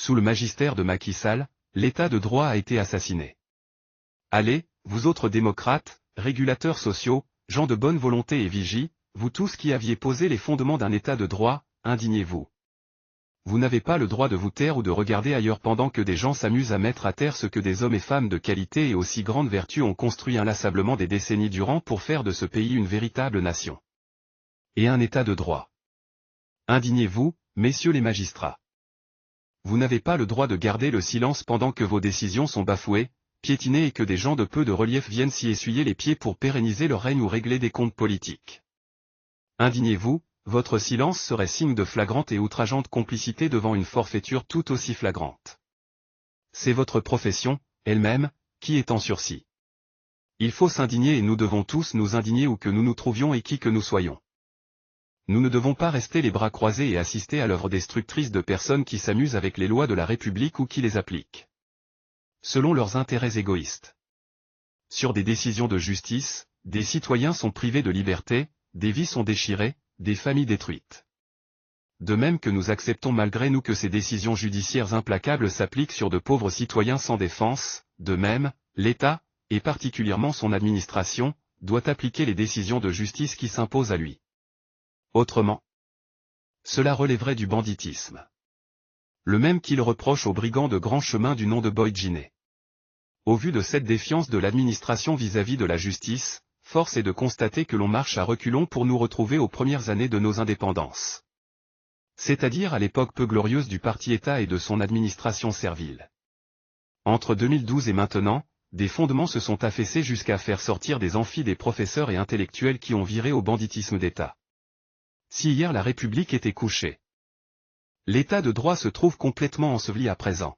Sous le magistère de Macky Sall, l'état de droit a été assassiné. Allez, vous autres démocrates, régulateurs sociaux, gens de bonne volonté et vigie, vous tous qui aviez posé les fondements d'un état de droit, indignez-vous. Vous n'avez pas le droit de vous taire ou de regarder ailleurs pendant que des gens s'amusent à mettre à terre ce que des hommes et femmes de qualité et aussi grande vertu ont construit inlassablement des décennies durant pour faire de ce pays une véritable nation. Et un état de droit. Indignez-vous, messieurs les magistrats. Vous n'avez pas le droit de garder le silence pendant que vos décisions sont bafouées, piétinées et que des gens de peu de relief viennent s'y essuyer les pieds pour pérenniser leur règne ou régler des comptes politiques. Indignez-vous, votre silence serait signe de flagrante et outrageante complicité devant une forfaiture tout aussi flagrante. C'est votre profession, elle-même, qui est en sursis. Il faut s'indigner et nous devons tous nous indigner où que nous nous trouvions et qui que nous soyons. Nous ne devons pas rester les bras croisés et assister à l'œuvre destructrice de personnes qui s'amusent avec les lois de la République ou qui les appliquent selon leurs intérêts égoïstes. Sur des décisions de justice, des citoyens sont privés de liberté, des vies sont déchirées, des familles détruites. De même que nous acceptons malgré nous que ces décisions judiciaires implacables s'appliquent sur de pauvres citoyens sans défense, de même, l'État, et particulièrement son administration, doit appliquer les décisions de justice qui s'imposent à lui. Autrement, cela relèverait du banditisme. Le même qu'il reproche aux brigands de grand chemin du nom de Boy Djiné. Au vu de cette défiance de l'administration vis-à-vis de la justice, force est de constater que l'on marche à reculons pour nous retrouver aux premières années de nos indépendances. C'est-à-dire à l'époque peu glorieuse du parti-État et de son administration servile. Entre 2012 et maintenant, des fondements se sont affaissés jusqu'à faire sortir des amphis des professeurs et intellectuels qui ont viré au banditisme d'État. Si hier la République était couchée, l'état de droit se trouve complètement enseveli à présent.